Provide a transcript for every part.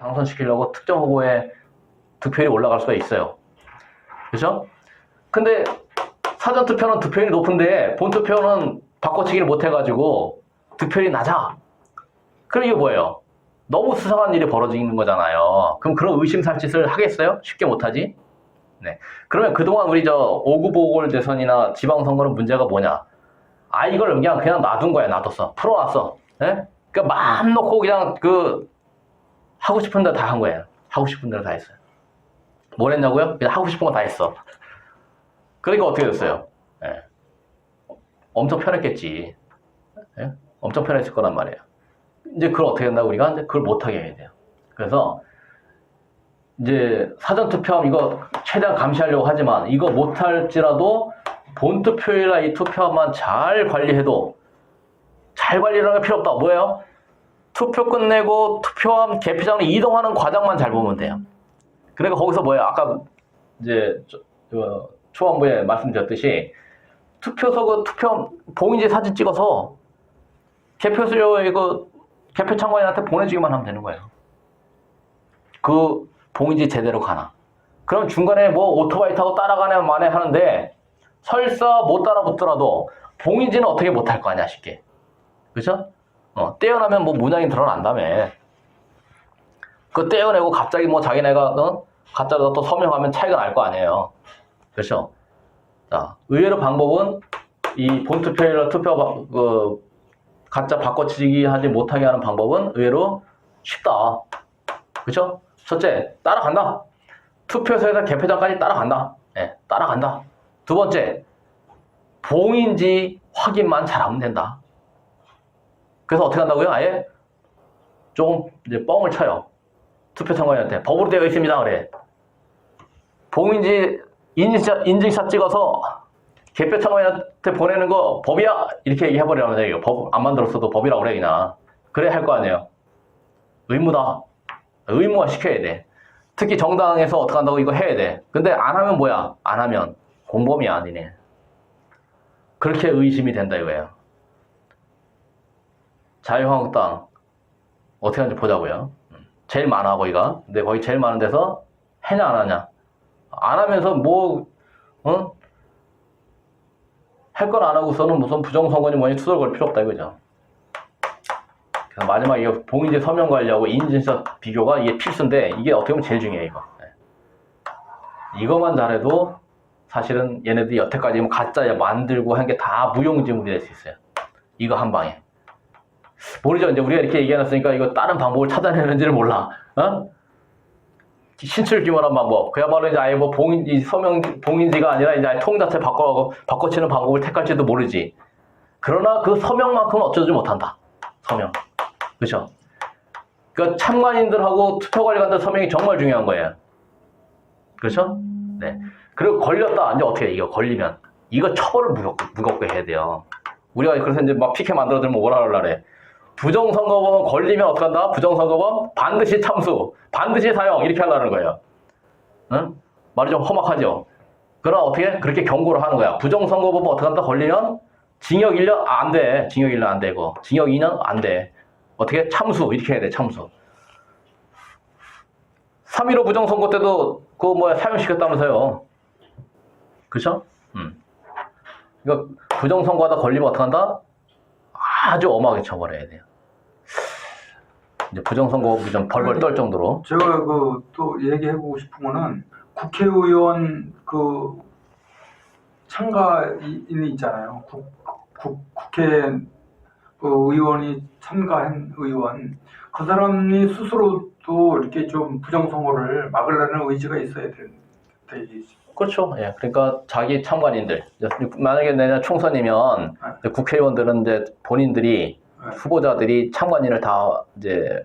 당선시키려고 특정 후보의 득표율이 올라갈 수가 있어요. 그렇죠? 근데 사전투표는 득표율이 높은데 본투표는 바꿔치기를 못해가지고 득표율이 낮아. 그럼 이게 뭐예요? 너무 수상한 일이 벌어지는 거잖아요. 그럼 그런 의심살짓을 하겠어요? 쉽게 못하지? 네. 그러면 그동안 우리 저 5구 보궐대선이나 지방선거는 문제가 뭐냐? 아, 이걸 그냥 놔둔 거야. 놔뒀어. 풀어놨어. 네? 그러니까 마음 놓고 그냥 하고 싶은 대로 다 한 거예요. 하고 싶은 대로 다 했어요. 뭘 했냐고요? 그냥 하고 싶은 거 다 했어. 그러니까 어떻게 됐어요? 네. 엄청 편했겠지. 네? 엄청 편했을 거란 말이에요. 이제 그걸 어떻게 한다고 우리가? 이제 그걸 못하게 해야 돼요. 그래서 이제 사전투표하면 이거 최대한 감시하려고 하지만 이거 못할지라도 본투표일이나 이 투표만 잘 관리해도 잘 관리하는 게 필요 없다. 뭐예요? 투표 끝내고 투표함 개표장으로 이동하는 과정만 잘 보면 돼요. 그러니까 거기서 뭐예요? 아까 이제 초반부에 말씀드렸듯이 투표소 그 투표 봉인지 사진 찍어서 개표소 이거 개표 참관인한테 보내주기만 하면 되는 거예요. 그 봉인지 제대로 가나. 그럼 중간에 뭐 오토바이 타고 따라가네 만에 하는데 설사 못 따라붙더라도 봉인지는 어떻게 못할 거 아니야 쉽게. 그죠? 떼어나면 뭐 문양이 드러난다며. 그 떼어내고 갑자기 뭐 자기네가 가짜로 또 서명하면 차이가 날 거 아니에요. 그렇죠? 자, 의외로 방법은 이 본투표일로 투표 가짜 바꿔치기 하지 못하게 하는 방법은 의외로 쉽다. 그렇죠? 첫째, 따라간다. 투표소에서 개표장까지 따라간다. 네, 따라간다. 두 번째, 봉인지 확인만 잘하면 된다. 그래서 어떻게 한다고요? 아예 조금 이제 뻥을 쳐요. 투표 참관인한테 법으로 되어 있습니다. 그래. 봉인지 인증샷 찍어서 개표 참관인한테 보내는 거 법이야? 이렇게 얘기해버리라면 돼요. 법 안 만들었어도 법이라고 그래 그냥. 그래 할 거 아니에요. 의무다. 의무화 시켜야 돼. 특히 정당에서 어떻게 한다고 이거 해야 돼. 근데 안 하면 뭐야? 안 하면 공범이야 니네. 그렇게 의심이 된다 이거예요. 자유한국당 어떻게 하는지 보자고요. 제일 많아 거기가. 근데 거기 제일 많은 데서 해냐 안 하냐. 안 하면서 뭐 할 건 안 하고서는 무슨 부정선거니 뭐니 투덜거릴 필요 없다 이거죠. 그래서 마지막에 이거 봉인지 서명 관리하고 인증샷 비교가 이게 필수인데 이게 어떻게 보면 제일 중요해 이거. 이거만 잘해도 사실은 얘네들이 여태까지 뭐 가짜 만들고 한 게 다 무용지물이 될 수 있어요. 이거 한 방에. 모르죠. 이제 우리가 이렇게 얘기해놨으니까 이거 다른 방법을 찾아내는지를 몰라. 신출 규모란 방법. 그야말로 이제 아예 뭐 봉인지가 아니라 이제 아예 통 자체 바꿔치는 방법을 택할지도 모르지. 그러나 그 서명만큼은 어쩌지 못한다. 서명. 그렇죠? 그러니까 참관인들하고 투표관리관들 서명이 정말 중요한 거예요. 그렇죠? 네. 그리고 걸렸다. 이제 어떻게 해? 이거 걸리면 이거 처벌을 무겁게 해야 돼요. 우리가 그래서 이제 막 피켓 만들어들면 뭐라 그러려래. 부정선거범은 걸리면 어떡한다? 부정선거범 반드시 참수, 반드시 사형 이렇게 하려는 거예요. 응? 말이 좀 험악하죠? 그러나 어떻게? 그렇게 경고를 하는 거야. 부정선거범은 어떡한다? 걸리면 징역 1년? 안 돼. 징역 1년 안 되고 징역 2년? 안 돼. 어떻게? 참수 이렇게 해야 돼. 참수. 3.15 부정선거 때도 사형시켰다면서요. 그쵸? 이거 부정선거하다 걸리면 어떡한다? 아주 엄하게 처벌해야 돼요. 이제 부정선거 좀 벌벌 떨 정도로. 제가 또 얘기해보고 싶은 거는 국회의원 참가인이 있잖아요. 국회 의원이 참가한 의원. 그 사람이 스스로도 이렇게 좀 부정선거를 막으려는 의지가 있어야 되지. 그렇죠. 예. 그러니까 자기 참관인들. 만약에 내년 총선이면 국회의원들은 이제 본인들이 후보자들이 참관인을 다 이제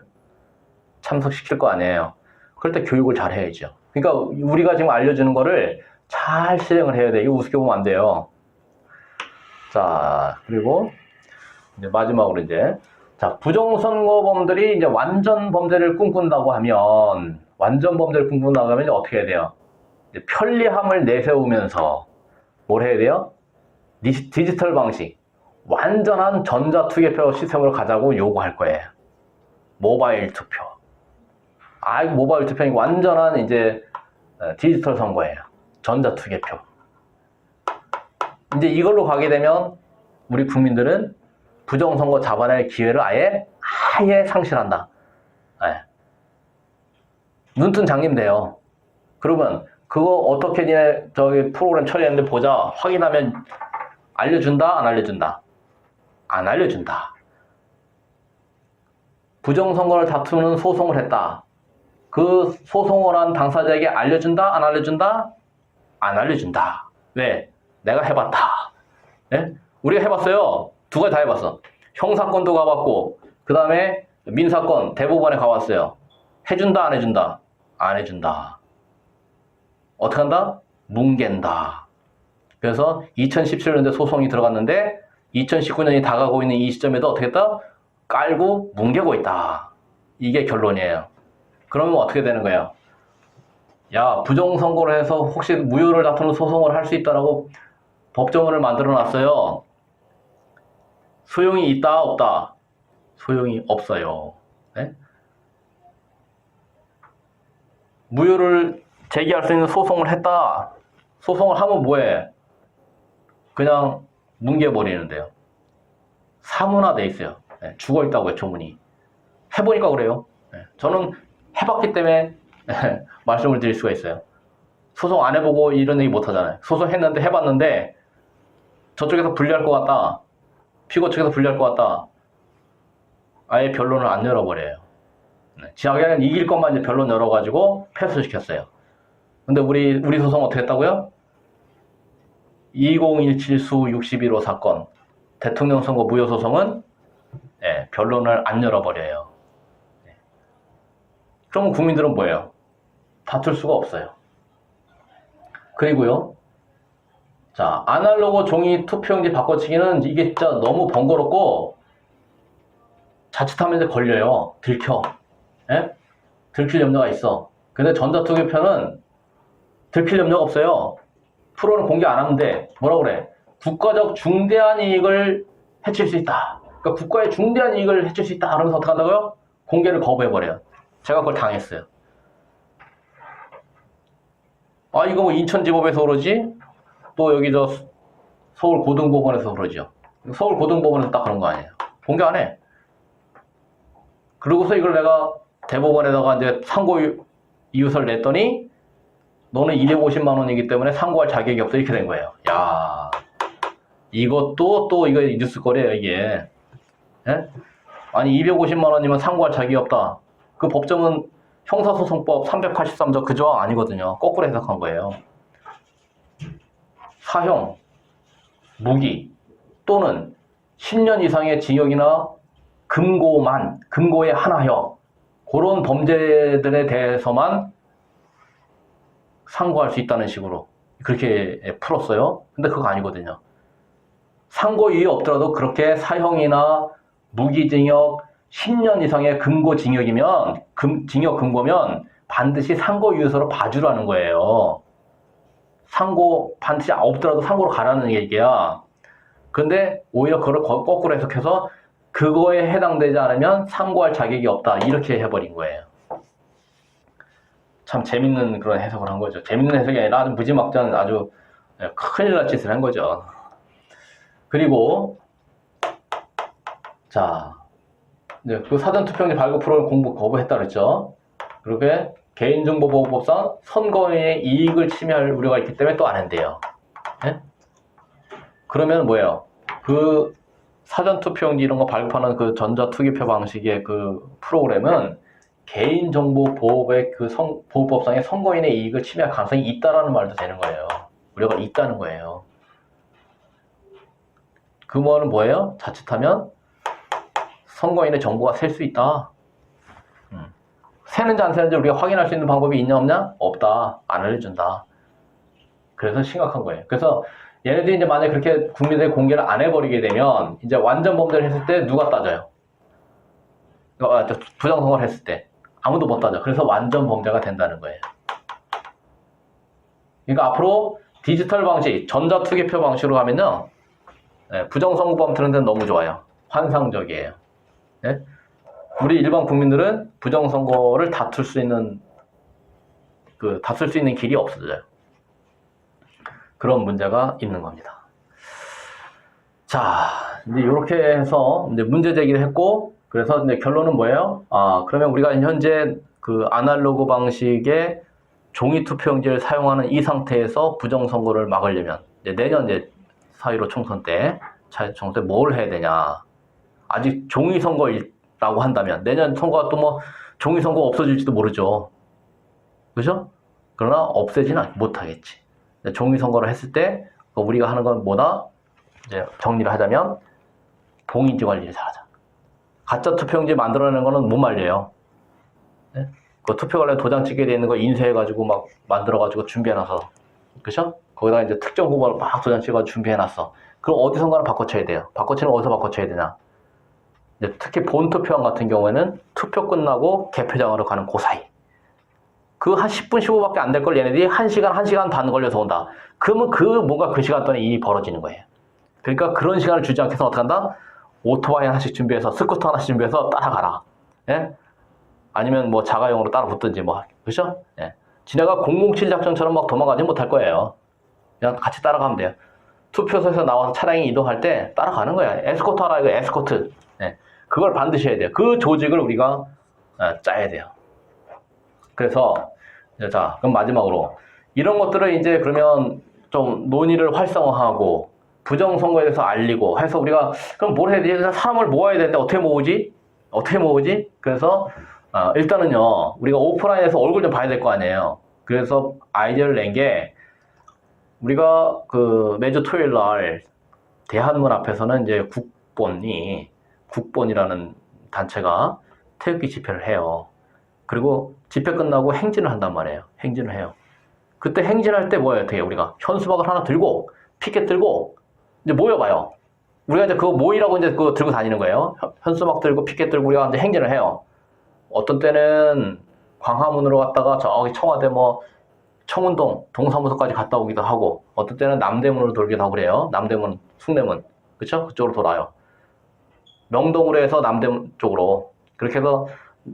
참석시킬 거 아니에요. 그럴 때 교육을 잘 해야죠. 그러니까 우리가 지금 알려주는 거를 잘 실행을 해야 돼. 이거 우습게 보면 안 돼요. 자, 그리고 이제 마지막으로 자, 부정선거범들이 이제 완전 범죄를 꿈꾼다고 하면 이제 어떻게 해야 돼요? 편리함을 내세우면서 뭘 해야 돼요? 디지털 방식, 완전한 전자투개표 시스템으로 가자고 요구할 거예요. 모바일 투표. 이거 모바일 투표는 완전한 이제 디지털 선거예요. 전자투개표. 이제 이걸로 가게 되면 우리 국민들은 부정선거 잡아낼 기회를 아예 상실한다. 네. 눈뜬 장님 돼요. 그러면 그거 어떻게 니네 저기 프로그램 처리했는데 보자. 확인하면 알려준다? 안 알려준다? 안 알려준다. 부정선거를 다투는 소송을 했다. 그 소송을 한 당사자에게 알려준다? 안 알려준다? 안 알려준다. 왜? 내가 해봤다. 네? 우리가 해봤어요. 두 가지 다 해봤어. 형사건도 가봤고 그 다음에 민사건 대법원에 가봤어요. 해준다? 안 해준다? 안 해준다. 어떻게 한다? 뭉갠다. 그래서 2017년도에 소송이 들어갔는데 2019년이 다가오고 있는 이 시점에도 어떻게 했다? 깔고 뭉개고 있다. 이게 결론이에요. 그러면 어떻게 되는 거예요? 야, 부정선거를 해서 혹시 무효를 다투는 소송을 할 수 있다라고 법조문을 만들어 놨어요. 소용이 있다, 없다? 소용이 없어요. 네? 무효를 제기할 수 있는 소송을 했다. 소송을 하면 뭐해? 그냥 뭉개버리는데요. 사문화돼 있어요. 네, 죽어있다고요, 조문이. 해보니까 그래요. 네, 저는 해봤기 때문에 말씀을 드릴 수가 있어요. 소송 안 해보고 이런 얘기 못 하잖아요. 소송했는데 해봤는데 저쪽에서 불리할 것 같다. 피고 측에서 불리할 것 같다. 아예 변론을 안 열어버려요. 네, 자기는 이길 것만 이제 변론 열어가지고 패소시켰어요. 근데 우리 소송 어떻게 했다고요? 2017 수 61호 사건 대통령 선거 무효 소송은 변론을 안 열어버려요. 그러면 국민들은 뭐예요? 다툴 수가 없어요. 그리고요. 자, 아날로그 종이 투표용지 바꿔치기는 이게 진짜 너무 번거롭고 자칫하면 이제 걸려요. 들켜. 예? 들킬 염려가 있어. 근데 전자투표는 들킬 염려가 없어요. 프로는 공개 안 하면 돼. 뭐라고 그래? 국가적 중대한 이익을 해칠 수 있다. 그러니까 국가의 중대한 이익을 해칠 수 있다. 그러면서 어떻게 한다고요? 공개를 거부해버려요. 제가 그걸 당했어요. 이거 뭐 인천지법에서 그러지? 또 여기 저 서울고등법원에서 그러죠. 서울고등법원에서 딱 그런 거 아니에요. 공개 안 해. 그러고서 이걸 내가 대법원에다가 이제 상고 이유서를 냈더니 너는 250만 원이기 때문에 상고할 자격이 없어. 이렇게 된 거예요. 야, 이것도 또 이거 뉴스거리예요, 이게. 예? 아니 250만 원이면 상고할 자격이 없다. 그 법정은 형사소송법 383조 그 조항 아니거든요. 거꾸로 해석한 거예요. 사형, 무기 또는 10년 이상의 징역이나 금고에 한하여 그런 범죄들에 대해서만 상고할 수 있다는 식으로 그렇게 풀었어요. 근데 그거 아니거든요. 상고 이유 없더라도 그렇게 사형이나 무기징역 10년 이상의 금고징역이면 징역 금고면 반드시 상고유예서로 봐주라는 거예요. 상고 반드시 없더라도 상고로 가라는 얘기야. 근데 오히려 그걸 거꾸로 해석해서 그거에 해당되지 않으면 상고할 자격이 없다. 이렇게 해버린 거예요. 참 재밌는 그런 해석을 한 거죠. 재밌는 해석이 아니라 아주 무지막지한 아주 큰일 날 짓을 한 거죠. 그리고 자, 이제 그 사전투표용지 발급 프로그램 공부 거부했다 그랬죠. 그렇게 개인정보보호법상 선거인의 이익을 침해할 우려가 있기 때문에 또 안 한대요. 네? 그러면 뭐예요? 그 사전투표용지 이런 거 발급하는 그 전자투기표 방식의 그 프로그램은 개인정보보호의 그 보호법상의 선거인의 이익을 침해할 가능성이 있다라는 말도 되는 거예요. 우려가 있다는 거예요. 그 말은 뭐예요? 자칫하면 선거인의 정보가 셀 수 있다. 새는지 안 새는지 우리가 확인할 수 있는 방법이 있냐 없냐? 없다. 안 알려준다. 그래서 심각한 거예요. 그래서 얘네들이 이제 만약에 그렇게 국민들이 공개를 안 해버리게 되면 이제 완전 범죄를 했을 때 누가 따져요? 부정선거를 했을 때 아무도 못 따져. 그래서 완전 범죄가 된다는 거예요. 그러니까 앞으로 디지털 방식, 전자투개표 방식으로 가면요, 부정선거법 드는 데는 너무 좋아요. 환상적이에요. 네? 우리 일반 국민들은 부정선거를 다툴 수 있는 길이 없어져요. 그런 문제가 있는 겁니다. 자, 이제 이렇게 해서 이제 문제 제기를 했고, 그래서 이제 결론은 뭐예요? 그러면 우리가 현재 그 아날로그 방식의 종이 투표용지를 사용하는 이 상태에서 부정선거를 막으려면 이제 내년 이제 4.15 총선 때 뭘 해야 되냐? 아직 종이 선거라고 한다면 내년 선거가 또 뭐 종이 선거 없어질지도 모르죠. 그죠? 그러나 없애지는 못하겠지. 종이 선거를 했을 때 우리가 하는 건 뭐다? 이제 정리를 하자면 봉인지 관리를 잘하자. 가짜 투표용지 만들어내는 거는 못 말려요. 네? 그 투표 관련 도장 찍게 돼 있는 거 인쇄해가지고 막 만들어가지고 준비해놔서, 그죠? 거기다가 이제 특정 후보를 막 도장 찍어가지고 준비해놨어. 그럼 어디선가는 바꿔쳐야 돼요. 바꿔치는 어디서 바꿔쳐야 되냐? 이제 특히 본투표함 같은 경우에는 투표 끝나고 개표장으로 가는 그 사이. 그 한 10분, 15분밖에 안 될 걸 얘네들이 1시간 반 걸려서 온다. 그러면 뭔가 그 시간 동안에 일이 벌어지는 거예요. 그러니까 그런 시간을 주지 않게 해서 어떻게 한다? 오토바이 하나씩 준비해서, 스쿠터 하나씩 준비해서 따라가라. 예? 아니면 뭐 자가용으로 따라 붙든지 뭐, 그죠? 예. 지네가 007 작전처럼 막 도망가지 못할 거예요. 그냥 같이 따라가면 돼요. 투표소에서 나와서 차량이 이동할 때 따라가는 거야. 에스코트 하라, 이거 에스코트. 예. 그걸 반드시 해야 돼요. 그 조직을 우리가 짜야 돼요. 그래서, 자, 그럼 마지막으로. 이런 것들을 이제 그러면 좀 논의를 활성화하고, 부정선거에 대해서 알리고 해서 우리가 그럼 뭘 해야 되지? 사람을 모아야 되는데 어떻게 모으지? 그래서 일단은요, 우리가 오프라인에서 얼굴 좀 봐야 될 거 아니에요. 그래서 아이디어를 낸 게, 우리가 그 매주 토요일 날 대한문 앞에서는 이제 국본이라는 단체가 태극기 집회를 해요. 그리고 집회 끝나고 행진을 한단 말이에요. 행진을 해요. 그때 행진할 때 뭐예요? 되게 우리가 현수막을 하나 들고 피켓 들고 이제 모여봐요. 우리가 이제 그거 모이라고 이제 그거 들고 다니는 거예요. 현수막 들고 피켓 들고 우리가 이제 행진을 해요. 어떤 때는 광화문으로 갔다가 저기 청와대 뭐 청운동 동사무소까지 갔다 오기도 하고, 어떤 때는 남대문으로 돌기도 하고 그래요. 남대문, 숭례문, 그쵸? 그쪽으로 돌아요. 명동으로 해서 남대문 쪽으로. 그렇게 해서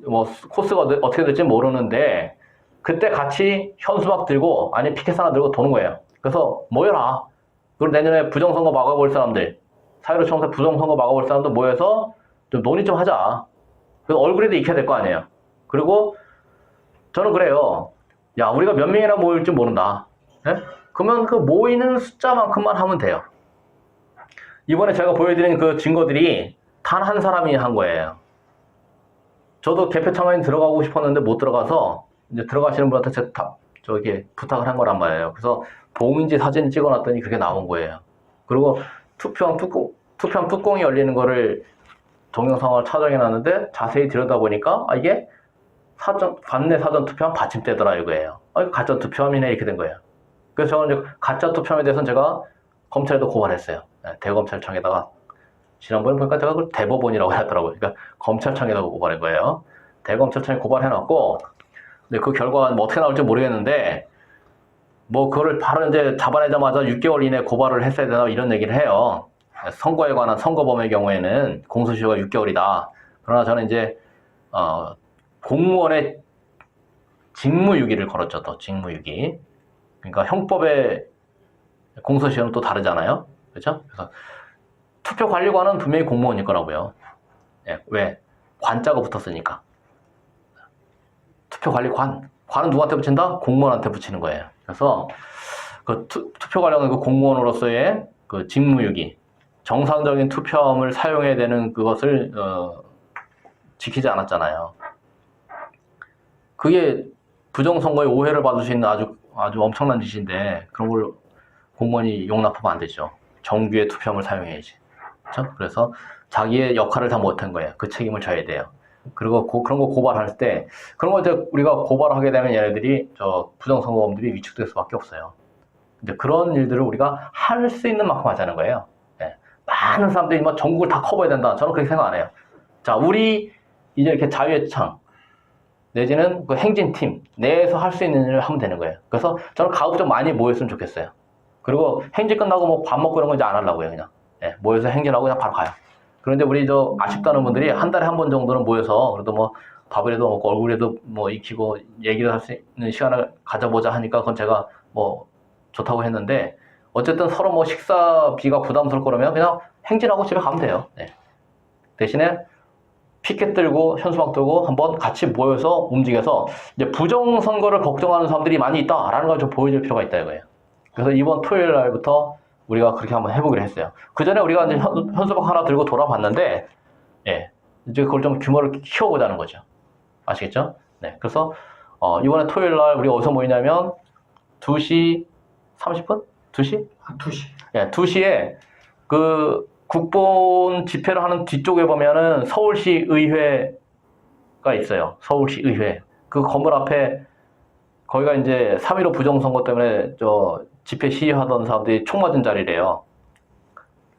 뭐 코스가 어떻게 될지 모르는데, 그때 같이 현수막 들고 아니 피켓 하나 들고 도는 거예요. 그래서 모여라. 그리고 내년에 부정선거 막아볼 사람들, 4.15 총선 부정선거 막아볼 사람들 모여서 좀 논의 좀 하자. 그래서 얼굴에도 익혀야 될 거 아니에요. 그리고 저는 그래요. 야, 우리가 몇 명이나 모일지 모른다. 네? 그러면 그 모이는 숫자만큼만 하면 돼요. 이번에 제가 보여드린 그 증거들이 단 한 사람이 한 거예요. 저도 개표창에 들어가고 싶었는데 못 들어가서 이제 들어가시는 분한테 제가 부탁을 한 거란 말이에요. 그래서 봉인지 사진 찍어놨더니 그게 나온 거예요. 그리고 투표함 뚜껑이 열리는 거를 동영상을 촬영해놨는데 자세히 들여다보니까 이게 관내 사전 투표함 받침대더라 이거예요. 이거 가짜 투표함이네 이렇게 된 거예요. 그래서 저는 이제 가짜 투표함에 대해서는 제가 검찰에도 고발했어요. 대검찰청에다가. 지난번에 보니까 제가 그걸 대법원이라고 하더라고요. 그러니까 검찰청에다가 고발한 거예요. 대검찰청에 고발해놨고, 근데 그 결과가 뭐 어떻게 나올지 모르겠는데, 뭐 그거를 바로 이제 잡아내자마자 6개월 이내에 고발을 했어야 되나 이런 얘기를 해요. 선거에 관한 선거범의 경우에는 공소시효가 6개월이다. 그러나 저는 이제 공무원의 직무유기를 걸었죠. 또 직무유기. 그러니까 형법의 공소시효는 또 다르잖아요. 그렇죠? 그래서 투표관리관은 분명히 공무원일 거라고요. 예, 왜? 관자가 붙었으니까. 투표관리관. 관은 누구한테 붙인다? 공무원한테 붙이는 거예요. 그래서 그 투표관리관 그 공무원으로서의 그 직무유기, 정상적인 투표함을 사용해야 되는 그것을 지키지 않았잖아요. 그게 부정선거에 오해를 받을 수 있는 아주 엄청난 짓인데, 그런 걸 공무원이 용납하면 안 되죠. 정규의 투표함을 사용해야지. 그렇죠? 그래서 자기의 역할을 다 못한 거예요. 그 책임을 져야 돼요. 그리고 그런 거 고발할 때, 그런 거 이제 우리가 고발하게 되면 얘네들이 부정선거범들이 위축될 수밖에 없어요. 근데 그런 일들을 우리가 할 수 있는 만큼 하자는 거예요. 네. 많은 사람들이 뭐 전국을 다 커버해야 된다. 저는 그렇게 생각 안 해요. 자, 우리 이제 이렇게 자유의 창 내지는 그 행진팀 내에서 할 수 있는 일을 하면 되는 거예요. 그래서 저는 가급 좀 많이 모였으면 좋겠어요. 그리고 행진 끝나고 뭐 밥 먹고 이런 거 이제 안 하려고요. 그냥 모여서 행진하고 그냥 바로 가요. 그런데 우리 저 아쉽다는 분들이 한 달에 한 번 정도는 모여서 그래도 뭐 밥이라도 먹고 얼굴이라도 뭐 익히고 얘기를 할 수 있는 시간을 가져보자 하니까 그건 제가 뭐 좋다고 했는데 어쨌든 서로 뭐 식사비가 부담스러울 거라면 그냥 행진하고 집에 가면 돼요. 네. 대신에 피켓 들고 현수막 들고 한번 같이 모여서 움직여서 이제 부정선거를 걱정하는 사람들이 많이 있다라는 걸 좀 보여줄 필요가 있다 이거예요. 그래서 이번 토요일 날부터 우리가 그렇게 한번 해보기로 했어요. 그 전에 우리가 이제 현수막 하나 들고 돌아봤는데, 예, 이제 그걸 좀 규모를 키워보자는 거죠. 아시겠죠? 네. 그래서, 이번에 토요일 날 우리가 어디서 모이냐면, 2시 30분? 2시? 한 2시. 예, 2시에 그 국본 집회를 하는 뒤쪽에 보면은 서울시 의회가 있어요. 서울시 의회. 그 건물 앞에 거기가 이제 3.15 부정선거 때문에 저 집회 시위하던 사람들이 총 맞은 자리래요.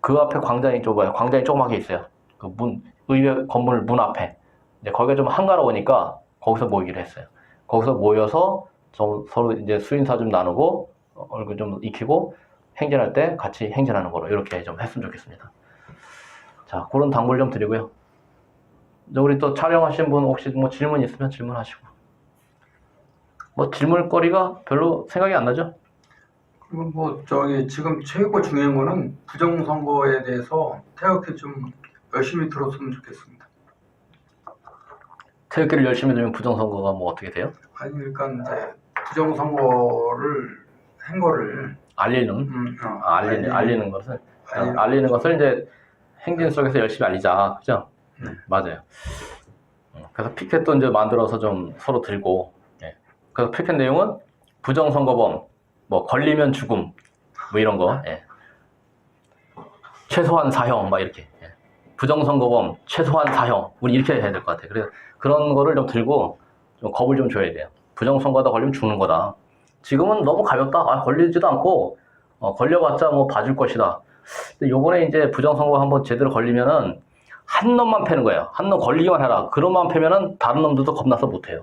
그 앞에 광장이 좁아요. 광장이 조그맣게 있어요. 그 의회 건물 문 앞에. 이제 거기가 좀 한가로우니까 거기서 모이기로 했어요. 거기서 모여서 서로 이제 수인사 좀 나누고 얼굴 좀 익히고 행진할 때 같이 행진하는 거로 이렇게 좀 했으면 좋겠습니다. 자, 그런 당부를 좀 드리고요. 이제 우리 또 촬영하신 분 혹시 뭐 질문 있으면 질문하시고. 뭐 질문거리가 별로 생각이 안 나죠? 그리고 뭐 지금 최고 중요한 거는 부정선거에 대해서 태극기 좀 열심히 들었으면 좋겠습니다. 태극기를 열심히 들면 부정선거가 뭐 어떻게 돼요? 아니 그러니까 이제 부정선거를 한 거를 알리는 것을 알리는 것을 이제 행진 속에서 열심히 알리자, 그죠? 맞아요. 그래서 피켓도 이제 만들어서 좀 서로 들고, 예. 그래서 피켓 내용은 부정선거범, 뭐 걸리면 죽음, 뭐 이런 거, 예. 최소한 사형, 막 이렇게. 예. 부정선거범, 최소한 사형, 우리 이렇게 해야 될 것 같아요. 그래서 그런 거를 좀 들고 좀 겁을 좀 줘야 돼요. 부정선거다 걸리면 죽는 거다. 지금은 너무 가볍다. 걸리지도 않고 걸려봤자 뭐 봐줄 것이다. 근데 요번에 이제 부정선거 한번 제대로 걸리면은 한 놈만 패는 거예요. 한 놈 걸리기만 해라. 그 놈만 패면은 다른 놈들도 겁나서 못해요.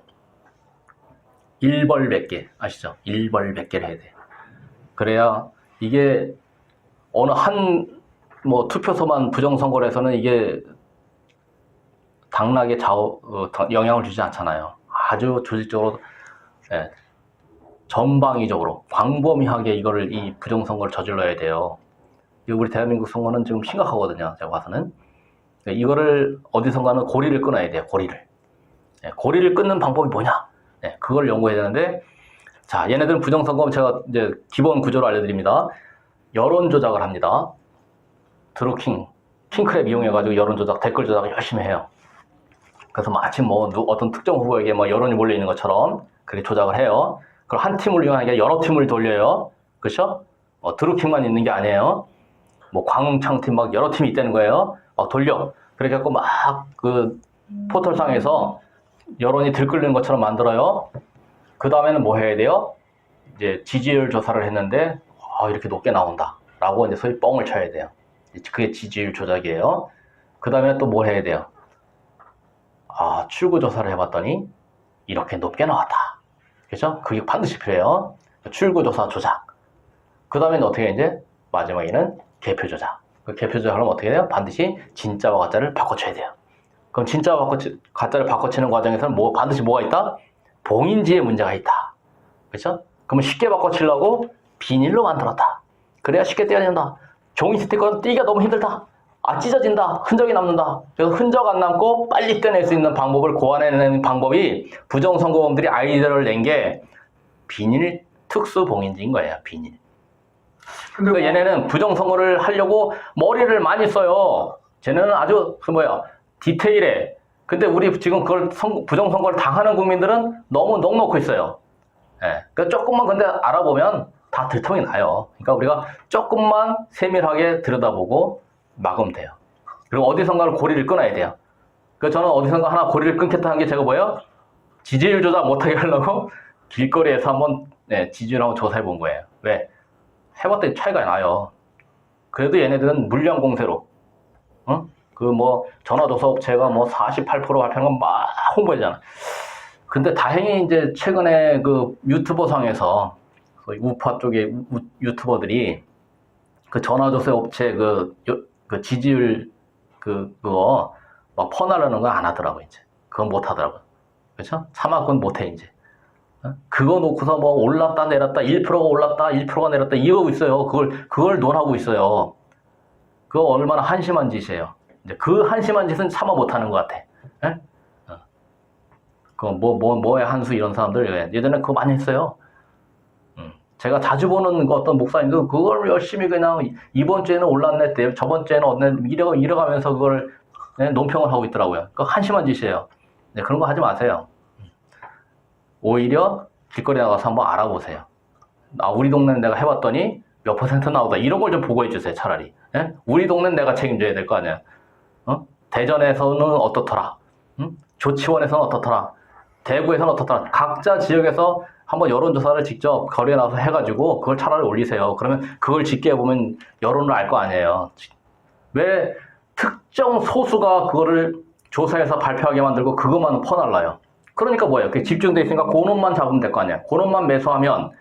일벌백계 아시죠? 일벌백계를 해야 돼. 그래야 이게 어느 한 뭐 투표소만 부정선거를 해서는 이게 당락에 영향을 주지 않잖아요. 아주 조직적으로, 예, 전방위적으로 광범위하게 이 부정선거를 저질러야 돼요. 우리 대한민국 선거는 지금 심각하거든요. 제가 봐서는. 이거를 어디선가는 고리를 끊어야 돼요. 고리를. 예, 고리를 끊는 방법이 뭐냐? 예, 그걸 연구해야 되는데, 자, 얘네들은 부정선거 제가 이제 기본 구조를 알려드립니다. 여론 조작을 합니다. 드루킹, 킹크랩 이용해가지고 여론 조작, 댓글 조작을 열심히 해요. 그래서 마치 뭐 어떤 특정 후보에게 뭐 여론이 몰려 있는 것처럼 그렇게 조작을 해요. 그럼 한 팀을 이용하는 게 여러 팀을 돌려요. 그렇죠? 드루킹만 있는 게 아니에요. 뭐 광흥창 팀 막 여러 팀이 있다는 거예요. 막 돌려. 그래갖고 막 그 포털상에서 여론이 들끓는 것처럼 만들어요. 그 다음에는 뭐 해야 돼요? 이제 지지율 조사를 했는데 이렇게 높게 나온다 라고 이제 소위 뻥을 쳐야 돼요. 그게 지지율 조작이에요. 그 다음에 또 뭐 해야 돼요? 출구 조사를 해봤더니 이렇게 높게 나왔다. 그죠? 그게 반드시 필요해요. 출구 조사 조작. 그 다음에는 어떻게 이제 마지막에는 개표 조작. 그 개표 조작을 하면 어떻게 돼요? 반드시 진짜와 가짜를 바꿔쳐야 돼요. 그럼 진짜와 가짜를 바꿔치는 과정에서는 반드시 뭐가 있다? 봉인지에 문제가 있다. 그렇죠? 그러면 쉽게 바꿔치려고 비닐로 만들었다. 그래야 쉽게 떼어낸다. 종이 스티커는 떼기가 너무 힘들다. 찢어진다. 흔적이 남는다. 그래서 흔적 안 남고 빨리 떼낼 수 있는 방법을 고안해내는 방법이 부정선거범들이 아이디어를 낸 게 비닐 특수 봉인지인 거예요. 비닐. 그러니까 얘네는 부정선거를 하려고 머리를 많이 써요. 쟤네는 아주 디테일해. 근데 우리 지금 그걸 부정선거를 당하는 국민들은 너무 넉넉히 있어요. 예. 그러니까 조금만 근데 알아보면 다 들통이 나요. 그러니까 우리가 조금만 세밀하게 들여다보고 막으면 돼요. 그리고 어디선가는 고리를 끊어야 돼요. 그래서 저는 어디선가 하나 고리를 끊겠다 한 게 제가 지지율 조작 못하게 하려고 길거리에서 한번 지지율 한번 조사해 본 거예요. 왜? 해봤더니 차이가 나요. 그래도 얘네들은 물량 공세로, 전화조사 업체가 48% 발표하는 건 막 홍보하잖아. 근데 다행히 이제 최근에 그 유튜버 상에서 우파 쪽의 유튜버들이 그 전화조사 업체 그 지지율 그거 막 퍼나르는 거 안 하더라고, 이제. 그건 못 하더라고. 그렇죠? 차마 그건 못 해, 이제. 그거 놓고서 뭐 올랐다 내렸다 1%가 올랐다 1%가 내렸다 이러고 있어요. 그걸 논하고 있어요. 그거 얼마나 한심한 짓이에요. 이제 그 한심한 짓은 차마 못 하는 것 같아. 예? 그 뭐의 한수 이런 사람들 예전에 그거 많이 했어요. 제가 자주 보는 그 어떤 목사님도 그걸 열심히 그냥 이번 주에는 올랐네, 저번 주에는 어땠네 이래가면서 그걸 논평을 하고 있더라고요. 그 한심한 짓이에요. 네, 그런 거 하지 마세요. 오히려 길거리 나가서 한번 알아보세요. 우리 동네는 내가 해봤더니 몇 퍼센트 나오다. 이런 걸 좀 보고해 주세요, 차라리. 예? 우리 동네는 내가 책임져야 될 거 아니야. 대전에서는 어떻더라. 조치원에서는 어떻더라. 대구에서는 어떻더라. 각자 지역에서 한번 여론조사를 직접 거리에 나와서 해가지고 그걸 차라리 올리세요. 그러면 그걸 짙게 보면 여론을 알 거 아니에요. 왜 특정 소수가 그거를 조사해서 발표하게 만들고 그것만 퍼날라요. 그러니까 뭐예요? 그게 집중돼 있으니까 그놈만 잡으면 될 거 아니야. 그놈만 매수하면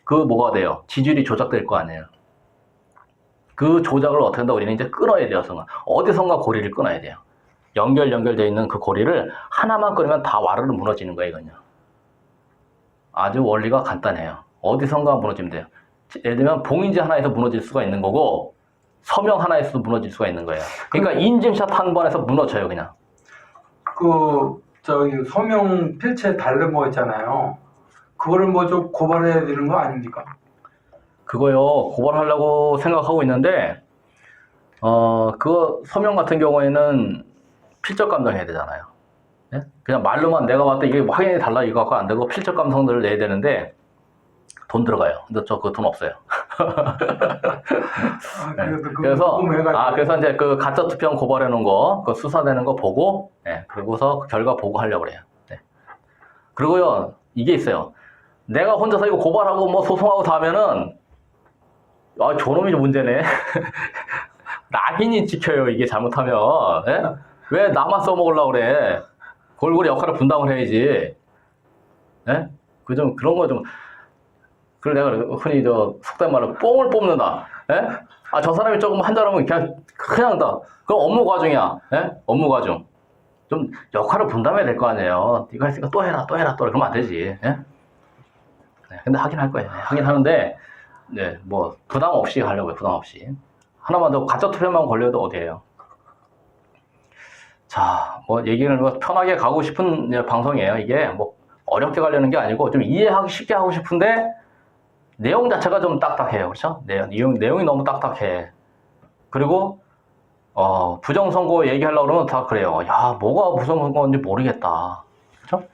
그 뭐가 돼요? 지지율이 조작될 거 아니에요. 그 조작을 어떻게 한다? 우리는 이제 끊어야 돼요. 어디선가 고리를 끊어야 돼요. 연결되어 있는 그 고리를 하나만 끊으면 다 와르르 무너지는 거예요, 이건요. 아주 원리가 간단해요. 어디선가 무너지면 돼요. 예를 들면 봉인지 하나에서 무너질 수가 있는 거고 서명 하나에서 무너질 수가 있는 거예요. 그러니까 인증샷 한 번에서 무너져요, 그냥. 서명 필체 다른 거 있잖아요. 그거를 뭐 좀 고발해야 되는 거 아닙니까? 그거요, 고발하려고 생각하고 있는데, 그거 서명 같은 경우에는 필적 감정해야 되잖아요. 예? 그냥 말로만 내가 봤을 때 이게 확인이 달라 이거 갖고 안 되고 필적 감성들을 내야 되는데, 돈 들어가요. 근데 저 그 돈 없어요. 그래서 이제 그 가짜 투표 고발해 놓은 거, 그 수사되는 거 보고, 그러고서 결과 보고 하려고 그래요. 네. 그리고요, 이게 있어요. 내가 혼자서 이거 고발하고 뭐 소송하고 다 하면은, 저놈이 문제네. 낙인이 찍혀요, 이게 잘못하면. 예? 왜 나만 써먹으려고 그래? 골고루 역할을 분담을 해야지. 예? 그런 거 좀, 그래서 내가 흔히 속된 말로 뽕을 뽑는다. 예? 저 사람이 조금 한 잘하면 그냥 다. 그럼 업무 과중이야. 예? 업무 과중. 좀 역할을 분담해야 될 거 아니에요. 이거 했으니까 또 해라. 그러면 안 되지. 예? 네, 근데 하긴 할 거예요. 하긴 하는데, 네, 뭐, 부담 없이 하려고요. 부담 없이. 하나만 더 가짜 투표만 걸려도 어디에요. 자, 뭐, 얘기는 뭐 편하게 가고 싶은 방송이에요. 이게 뭐, 어렵게 가려는 게 아니고, 좀 이해하기 쉽게 하고 싶은데, 내용 자체가 좀 딱딱해요. 그렇죠? 내용이 너무 딱딱해. 그리고, 부정선거 얘기하려고 그러면 다 그래요. 야, 뭐가 부정선거인지 모르겠다. 그렇죠?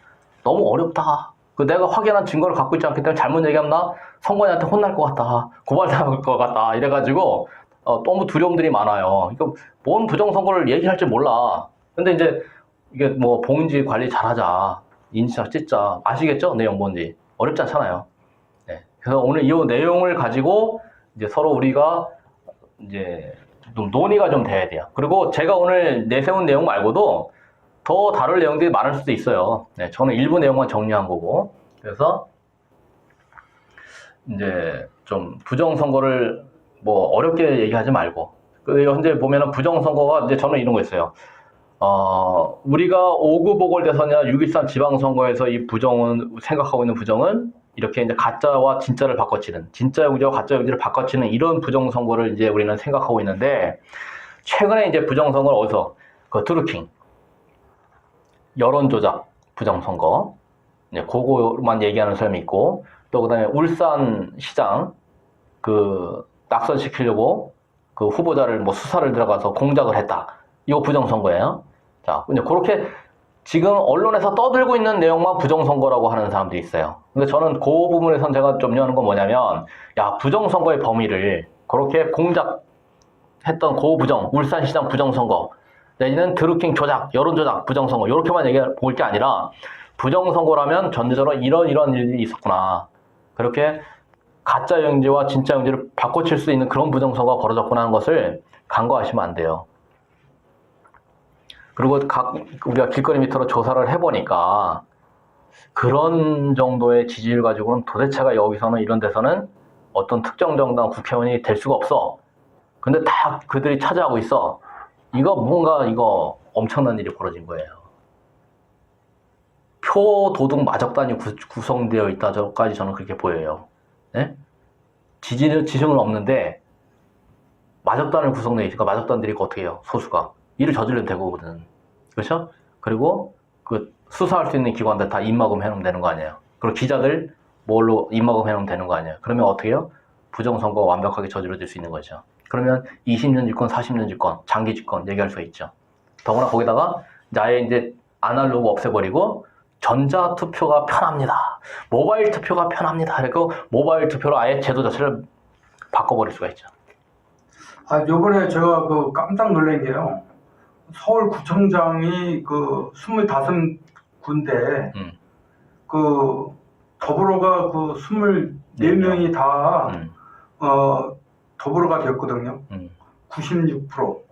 너무 어렵다. 내가 확인한 증거를 갖고 있지 않기 때문에 잘못 얘기하면 나 선관위한테 혼날 것 같다. 고발당할 것 같다. 이래가지고, 너무 두려움들이 많아요. 그러니까 뭔 부정선거를 얘기할 줄 몰라. 근데 이제, 이게 뭐, 봉인지 관리 잘하자. 인지샷 찍자. 아시겠죠? 내용 뭔지. 어렵지 않잖아요. 네. 그래서 오늘 이 내용을 가지고, 이제 서로 우리가, 이제, 좀 논의가 좀 돼야 돼요. 그리고 제가 오늘 내세운 내용 말고도, 더 다룰 내용들이 많을 수도 있어요. 네, 저는 일부 내용만 정리한 거고. 그래서 이제 좀 부정선거를 뭐 어렵게 얘기하지 말고. 현재 보면은 부정선거가 이제 저는 이런 거 있어요. 우리가 5구 보궐대선이나 6.13 지방선거에서 이 부정은, 생각하고 있는 부정은 이렇게 이제 가짜와 진짜를 바꿔치는, 진짜 용지와 가짜 용지를 바꿔치는 이런 부정선거를 이제 우리는 생각하고 있는데, 최근에 이제 부정선거를 어디서, 트루킹. 여론조작 부정선거, 그거만 얘기하는 사람이 있고, 또 그다음에 울산시장 낙선시키려고 그 후보자를 뭐 수사를 들어가서 공작을 했다. 이거 부정선거예요. 자, 이제 그렇게 지금 언론에서 떠들고 있는 내용만 부정선거라고 하는 사람들이 있어요. 근데 저는 그 부분에선 제가 좀 염려하는 건 뭐냐면, 부정선거의 범위를 그렇게 공작했던 고부정, 울산시장 부정선거, 내지는 드루킹 조작, 여론조작, 부정선거 이렇게만 얘기해 볼 게 아니라 부정선거라면 전체적으로 이런 일이 있었구나. 그렇게 가짜 영지와 진짜 영지를 바꿔칠 수 있는 그런 부정선거가 벌어졌구나 하는 것을 간과하시면 안 돼요. 그리고 우리가 길거리 밑으로 조사를 해보니까 그런 정도의 지지율 가지고는 도대체가 여기서는 이런 데서는 어떤 특정 정당 국회의원이 될 수가 없어. 근데 다 그들이 차지하고 있어. 이거 뭔가 이거 엄청난 일이 벌어진 거예요. 표도둑 마적단이 구성되어 있다까지 저는 그렇게 보여요. 네? 지층은 없는데 마적단을 구성되어 있으니까 마적단들이 어떻게 해요? 소수가 일을 저지르면 되거든. 그렇죠? 그리고 그 수사할 수 있는 기관들 다 입막음 해놓으면 되는 거 아니에요. 그리고 기자들 뭘로 입막음 해놓으면 되는 거 아니에요. 그러면 어떻게 해요? 부정선거가 완벽하게 저지러질 수 있는 거죠. 그러면 20년 집권, 40년 집권, 장기 집권 얘기할 수가 있죠. 더구나 거기다가 아예 이제 아날로그 없애버리고 전자투표가 편합니다. 모바일 투표가 편합니다. 그리고 모바일 투표로 아예 제도 자체를 바꿔버릴 수가 있죠. 요번에 제가 그 깜짝 놀란 게요. 서울구청장이 그 25군데 그 더불어가 그 24명이 다 더불어가 됐거든요. 96%.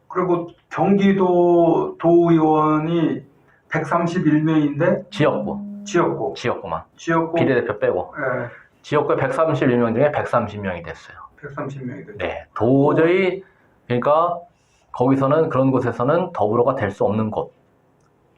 그리고 경기도 도의원이 131명인데 지역구만. 지역구 비례대표 빼고. 예, 지역구에 131명 중에 130명이 됐어요. 130명이 됐죠. 네. 도저히 그러니까 거기서는 그런 곳에서는 더불어가 될 수 없는 곳.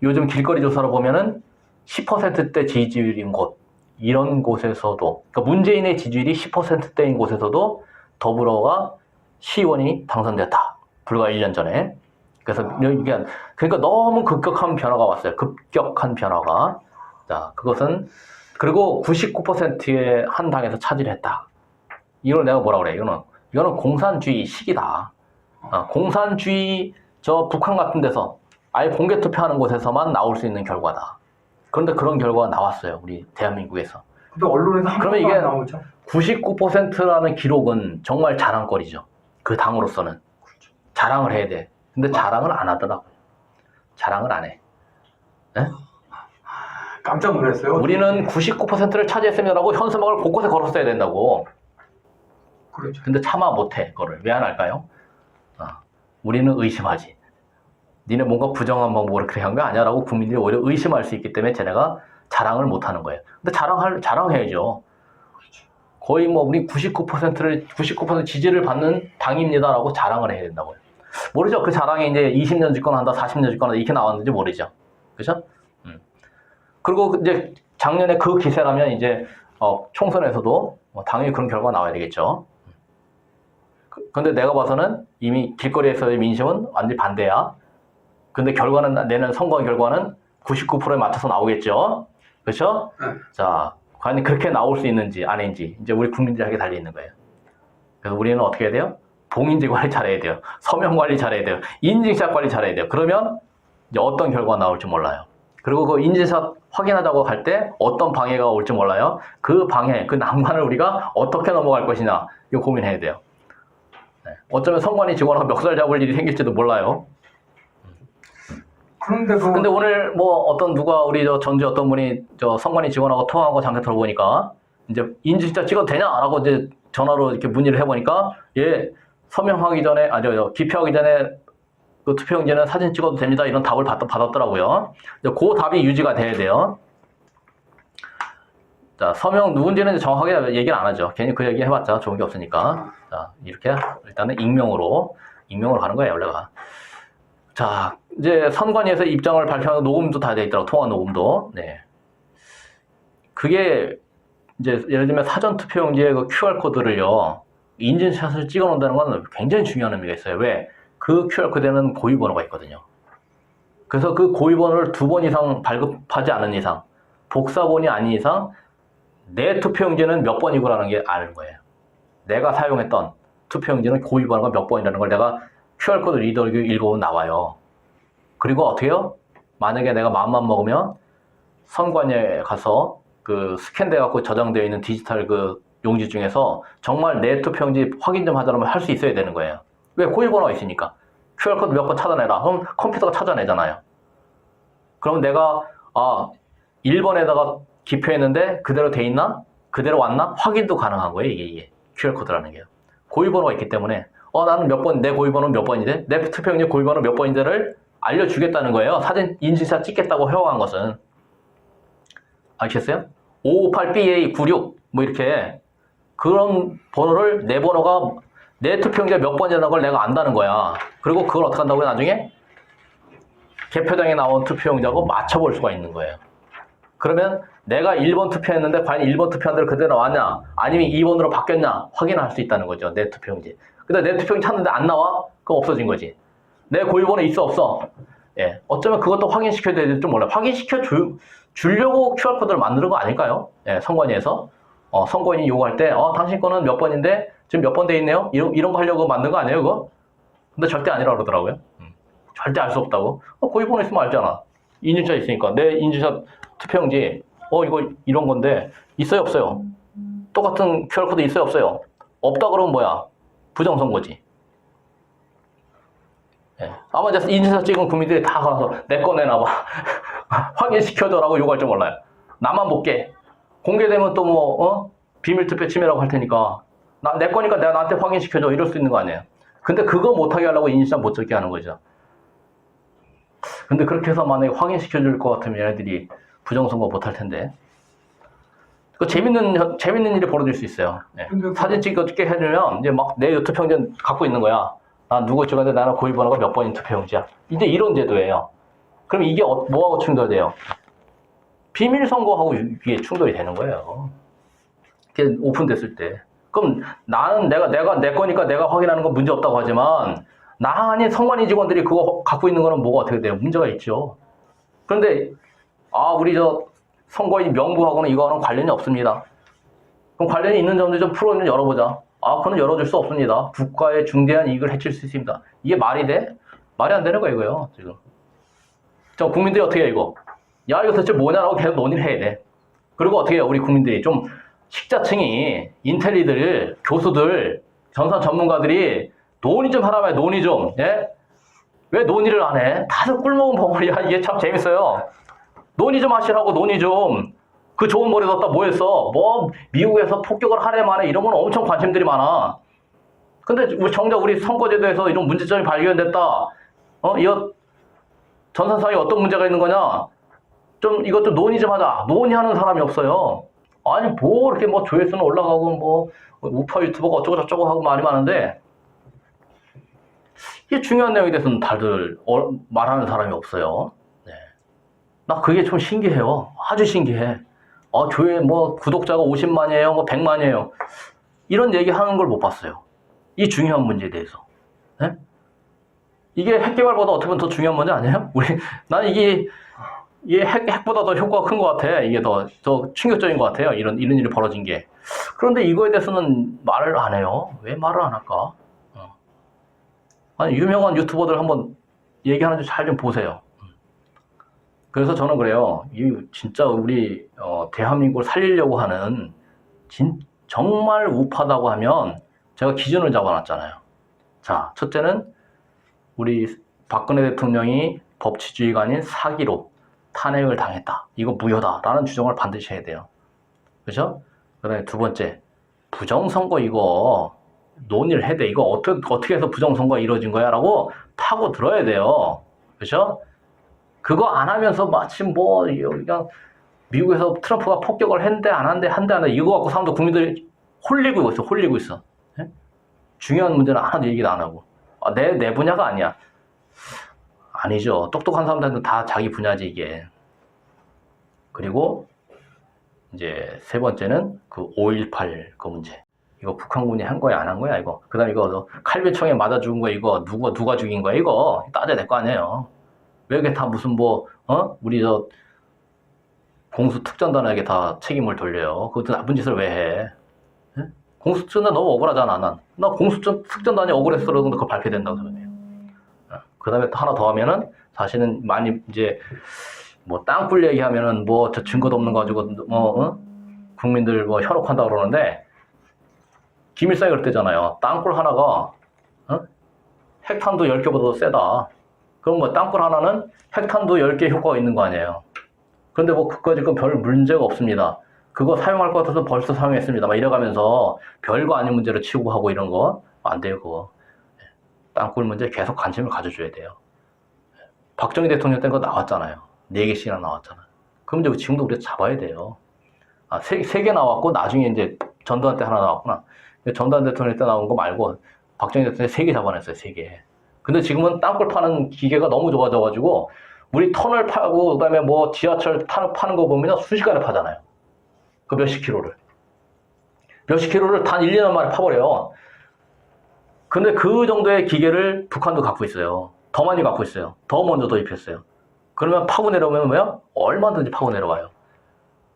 요즘 길거리 조사로 보면은 10%대 지지율인 곳. 이런 곳에서도 그러니까 문재인의 지지율이 10%대인 곳에서도 더불어가 시의원이 당선됐다. 불과 1년 전에. 그래서 이게 그러니까 너무 급격한 변화가 왔어요. 급격한 변화가. 자, 그것은 그리고 99%의 한 당에서 차지를 했다. 이걸 내가 뭐라 그래? 이거는 공산주의 시기다. 공산주의 저 북한 같은 데서 아예 공개 투표하는 곳에서만 나올 수 있는 결과다. 그런데 그런 결과가 나왔어요. 우리 대한민국에서. 근데 언론에서 한 그러면 번도 이게 안 나오죠. 99%라는 기록은 정말 자랑거리죠. 그 당으로서는. 자랑을 해야 돼. 근데 자랑을 안 하더라고요. 자랑을 안 해. 네? 깜짝 놀랐어요. 우리는 99%를 차지했습니다라고 현수막을 곳곳에 걸었어야 된다고. 그렇죠. 근데 차마 못해, 그거를. 왜 안 할까요? 우리는 의심하지. 니네 뭔가 부정한 방법으로 그렇게 한 거 아니야? 라고 국민들이 오히려 의심할 수 있기 때문에 쟤네가 자랑을 못 하는 거예요. 근데 자랑해야죠. 거의 뭐 우리 99% 지지를 받는 당입니다라고 자랑을 해야 된다고요. 모르죠. 그 자랑이 이제 20년 집권한다, 40년 집권한다 이렇게 나왔는지 모르죠. 그죠? 그리고 이제 작년에 그 기세라면 이제 총선에서도 당연히 그런 결과가 나와야 되겠죠. 근데 내가 봐서는 이미 길거리에서의 민심은 완전히 반대야. 근데 결과는 내년 선거 결과는 99%에 맞춰서 나오겠죠. 그렇죠? 자, 과연 그렇게 나올 수 있는지 아닌지 이제 우리 국민들에게 달려 있는 거예요. 그래서 우리는 어떻게 해야 돼요? 봉인지 관리 잘해야 돼요. 서명 관리 잘해야 돼요. 인증샷 관리 잘해야 돼요. 그러면 이제 어떤 결과가 나올지 몰라요. 그리고 그 인증샷 확인하자고 할 때 어떤 방해가 올지 몰라요. 그 방해, 그 난관을 우리가 어떻게 넘어갈 것이냐 이거 고민해야 돼요. 네. 어쩌면 선관위 직원하고 멱살 잡을 일이 생길지도 몰라요. 근데 오늘 뭐 어떤 누가 우리 저 전주 어떤 분이 저 선관위 직원하고 통화하고 잠깐 들어보니까 이제 인증샷 찍어도 되냐라고 이제 전화로 이렇게 문의를 해보니까 예 서명하기 전에 기표하기 전에 그 투표용지는 사진 찍어도 됩니다 이런 답을 받았더라고요. 그 답이 유지가 돼야 돼요. 자, 서명 누군지는 정확하게 얘기를 안 하죠. 괜히 그 얘기 해봤자 좋은 게 없으니까. 자, 이렇게 일단은 익명으로 가는 거예요, 원래가. 자, 이제 선관위에서 입장을 발표하는 녹음도 다 돼 있더라고, 통화 녹음도. 네. 그게 이제 예를 들면 사전 투표용지에 그 QR코드를요, 인증샷을 찍어 놓는다는 건 굉장히 중요한 의미가 있어요. 왜? 그 QR코드에는 고유번호가 있거든요. 그래서 그 고유번호를 2번 이상 발급하지 않은 이상, 복사본이 아닌 이상, 내 투표용지는 몇 번이고라는 게 아는 거예요. 내가 사용했던 투표용지는 고유번호가 몇 번이라는 걸 내가 QR코드 리더를 읽어보면 나와요. 그리고 어떻게 해요? 만약에 내가 마음만 먹으면 선관위에 가서 그 스캔돼갖고 저장되어 있는 디지털 그 용지 중에서 정말 내 투표용지 확인 좀 하자면 할 수 있어야 되는 거예요. 왜? 고유번호가 있으니까. QR코드 몇 번 찾아내라. 그럼 컴퓨터가 찾아내잖아요. 그럼 내가 1번에다가 기표했는데 그대로 돼 있나? 그대로 왔나? 확인도 가능한 거예요. 이게 QR코드라는 게요. 고유번호가 있기 때문에 나는 몇 번, 내 고유번호는 몇 번인데 내 투표용지 고유번호 몇 번인지를 알려주겠다는 거예요. 사진 인증샷 찍겠다고 허용한 것은. 아시겠어요? 558BA96 뭐 이렇게 그런 번호를 내 번호가 내 투표용지가 몇 번이라는 걸 내가 안다는 거야. 그리고 그걸 어떻게 한다고요? 나중에 개표장에 나온 투표용지하고 맞춰볼 수가 있는 거예요. 그러면 내가 1번 투표했는데 과연 1번 투표한 대로 그대로 나왔냐? 아니면 2번으로 바뀌었냐? 확인할 수 있다는 거죠. 내 투표용지. 근데 내 투표용지 찾는데 안 나와? 그럼 없어진 거지. 내 고유번호 있어 없어? 예. 어쩌면 그것도 확인시켜야 될지 몰라요. 확인시켜 주려고 QR코드를 만드는 거 아닐까요? 예, 선관위에서. 선관위 요구할 때, 당신 거는 몇 번인데 지금 몇 번 돼 있네요? 이런 거 하려고 만든 거 아니에요, 그거? 근데 절대 아니라 그러더라고요. 절대 알 수 없다고. 고유번호 있으면 알잖아. 인증샷 있으니까. 내 인증샷 투표용지, 이거 이런 건데, 있어요, 없어요? 똑같은 QR코드 있어요, 없어요? 없다 그러면 뭐야? 부정선거지. 예. 아마 이제 인증샷 찍은 국민들이 다 가서 내 거 내놔봐. 확인시켜줘라고 요구할 줄 몰라요. 나만 볼게. 공개되면 또 뭐, 비밀투표 침해라고 할 테니까. 내 거니까 내가 나한테 확인시켜줘. 이럴 수 있는 거 아니에요. 근데 그거 못하게 하려고 인증샷 못 찍게 하는 거죠. 근데 그렇게 해서 만약에 확인시켜줄 것 같으면 얘네들이 부정선거 못 할 텐데. 그 재밌는 일이 벌어질 수 있어요. 예. 사진 찍게 해주면 이제 막 내 투표용지 갖고 있는 거야. 난 누구 찍었는데 나는 고유번호가 몇 번인 투표용지야. 이제 이런 제도예요. 그럼 이게 뭐하고 충돌돼요? 비밀선거하고 이게 충돌이 되는 거예요. 이게 오픈됐을 때. 그럼 나는 내가 내 거니까 내가 확인하는 건 문제 없다고 하지만 나 아닌 선관위 직원들이 그거 갖고 있는 거는 뭐가 어떻게 돼요? 문제가 있죠. 그런데 우리 선거인 명부하고는 이거는 관련이 없습니다. 그럼 관련이 있는 점들 좀 풀어는 열어보자. 그거는 열어줄 수 없습니다. 국가의 중대한 이익을 해칠 수 있습니다. 이게 말이 돼? 말이 안 되는 거예요, 이거요, 지금. 국민들이 어떻게 해, 이거? 야, 이거 도대체 뭐냐라고 계속 논의를 해야 돼. 그리고 어떻게 해요, 우리 국민들이 좀 식자층이, 인텔리들, 교수들, 전산 전문가들이 논의 좀 하라 봐요, 논의 좀. 예? 왜 논의를 안 해? 다들 꿀먹은 버버리야. 이게 참 재밌어요. 논의 좀 하시라고, 논의 좀. 그 좋은 머리 뒀다 뭐 했어? 미국에서 폭격을 하래 마네 이런 건 엄청 관심들이 많아. 근데 정작 우리 선거제도에서 이런 문제점이 발견됐다. 이거 전산상에 어떤 문제가 있는 거냐? 이것 좀 논의 좀 하자. 논의하는 사람이 없어요. 아니, 이렇게 조회수는 올라가고, 우파 유튜버가 어쩌고저쩌고 하고 말이 많은데, 이게 중요한 내용에 대해서는 다들 말하는 사람이 없어요. 네. 나 그게 좀 신기해요. 아주 신기해. 구독자가 50만이에요, 100만이에요. 이런 얘기 하는 걸 못 봤어요. 이 중요한 문제에 대해서. 네? 이게 핵개발보다 어떻게 보면 더 중요한 문제 아니에요? 나는 이게 핵보다 더 효과가 큰 것 같아. 이게 더 충격적인 것 같아요. 이런 일이 벌어진 게. 그런데 이거에 대해서는 말을 안 해요. 왜 말을 안 할까? 아니, 유명한 유튜버들 한번 얘기하는지 잘 좀 보세요. 그래서 저는 그래요. 진짜 우리 대한민국을 살리려고 하는 정말 우파다고 하면 제가 기준을 잡아놨잖아요. 자, 첫째는 우리 박근혜 대통령이 법치주의가 아닌 사기로 탄핵을 당했다. 이거 무효다라는 주장을 반드시 해야 돼요. 그렇죠? 그다음에 두 번째, 부정선거 이거 논의를 해야 돼. 이거 어떻게 해서 부정선거가 이루어진 거야? 라고 파고 들어야 돼요. 그렇죠? 그거 안 하면서 마침 그냥 미국에서 트럼프가 폭격을 했는데 안 한대 이거 갖고 사람들 국민들이 홀리고 있어. 예? 중요한 문제는 하나도 얘기도 안 하고. 내 분야가 아니야. 아니죠. 똑똑한 사람들은 다 자기 분야지, 이게. 그리고 이제 세 번째는 그 5.18 그 문제. 이거 북한군이 한 거야, 안 한 거야, 이거. 그 다음에 이거 칼빈총에 맞아 죽은 거 이거 누가 죽인 거야, 이거. 따져야 될 거 아니에요. 왜 이게 다 무슨 우리 공수특전단에게 다 책임을 돌려요. 그것도 나쁜 짓을 왜 해? 예? 공수특전단 너무 억울하잖아, 나 공수특전단이 억울해서 그러는데 그걸 밝혀야 된다고 생각해요. 그 다음에 또 하나 더 하면은, 사실은 많이 이제, 땅굴 얘기하면은 저 증거도 없는 거 가지고, 국민들 현혹한다고 그러는데, 김일성이 그랬대잖아요. 땅굴 하나가, 핵탄두 10개보다 더 세다. 그럼 땅굴 하나는 핵탄두 10개 효과가 있는 거 아니에요. 그런데 그거 지금 별 문제가 없습니다. 그거 사용할 것 같아서 벌써 사용했습니다. 이래가면서 별거 아닌 문제를 치고 하고 이런 거 안 돼요, 그거. 땅굴 문제 계속 관심을 가져줘야 돼요. 박정희 대통령 때 거 나왔잖아요. 4개씩이나 나왔잖아요. 그 문제 지금도 우리가 잡아야 돼요. 3개 나왔고, 나중에 이제 전두환 때 하나 나왔구나. 전두환 대통령 때 나온 거 말고, 박정희 대통령이 3개 잡아냈어요, 3개. 근데 지금은 땅굴 파는 기계가 너무 좋아져가지고 우리 터널 파고 그다음에 뭐 지하철 파는 거 보면 순식간에 파잖아요. 그 몇십 킬로를. 몇십 킬로를 단 1, 2년 만에 파버려요. 근데 그 정도의 기계를 북한도 갖고 있어요. 더 많이 갖고 있어요. 더 먼저 도입했어요. 그러면 파고 내려오면 뭐야? 얼마든지 파고 내려와요.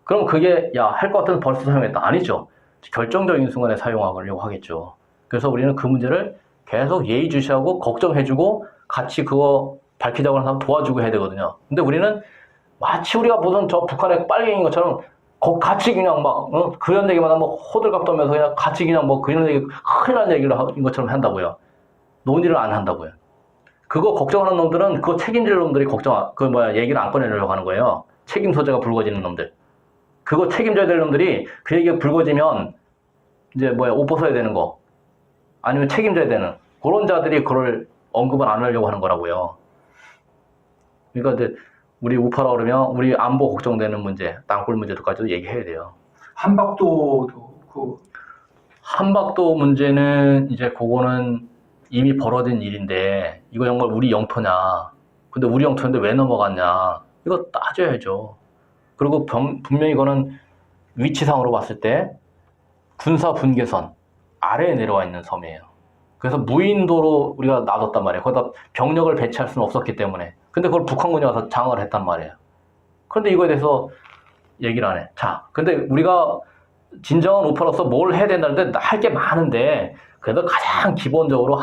그럼 그게 야, 할 것 같으면 벌써 사용했다. 아니죠. 결정적인 순간에 사용하려고 하겠죠. 그래서 우리는 그 문제를 계속 예의주시하고 걱정해주고 같이 그거 밝히자고 하는 사람 도와주고 해야 되거든요. 근데 우리는 마치 우리가 무슨 저 북한의 빨갱이인 것처럼 같이 그냥 막 그런 얘기만 하면 호들갑 떨면서 그냥 같이 그냥 뭐 그런 얘기 큰일 날 얘기를 한 것처럼 한다고요. 논의를 안 한다고요. 그거 걱정하는 놈들은 그거 책임질 놈들이 얘기를 안 꺼내려고 하는 거예요. 책임 소재가 불거지는 놈들. 그거 책임져야 될 놈들이 그 얘기가 불거지면 이제 옷 벗어야 되는 거 아니면 책임져야 되는 그런 자들이 그걸 언급을 안 하려고 하는 거라고요. 그러니까 이제 우리 우파라 그러면 우리 안보 걱정되는 문제, 땅굴 문제도까지도 얘기해야 돼요. 한박도 문제는 이제 그거는 이미 벌어진 일인데 이거 정말 우리 영토냐? 근데 우리 영토인데 왜 넘어갔냐? 이거 따져야죠. 그리고 분명히 이거는 위치상으로 봤을 때 군사 분계선 아래에 내려와 있는 섬이에요. 그래서 무인도로 우리가 놔뒀단 말이에요. 거기다 병력을 배치할 수는 없었기 때문에. 근데 그걸 북한군이 와서 장악을 했단 말이에요. 그런데 이거에 대해서 얘기를 안 해. 자, 근데 우리가 진정한 우파로서 뭘 해야 된다는데 할 게 많은데 그래도 가장 기본적으로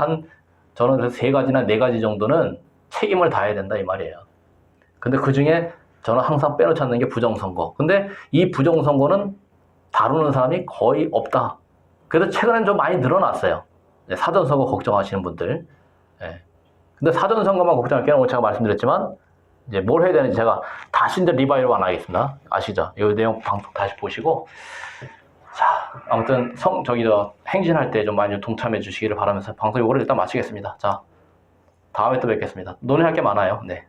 저는 그래서 3가지나 4가지 정도는 책임을 다해야 된다 이 말이에요. 근데 그 중에 저는 항상 빼놓지 않는 게 부정선거. 근데 이 부정선거는 다루는 사람이 거의 없다. 그래서 최근엔 좀 많이 늘어났어요. 사전선거 걱정하시는 분들. 예. 근데 사전선거만 걱정할 게 아니라 제가 말씀드렸지만 이제 뭘 해야 되는지 제가 다시 이제 리바이브 안 하겠습니다. 아시죠? 이 내용 방송 다시 보시고. 자, 아무튼 행진할 때 좀 많이 동참해 주시기를 바라면서 방송 요거를 일단 마치겠습니다. 자, 다음에 또 뵙겠습니다. 논의할 게 많아요. 네.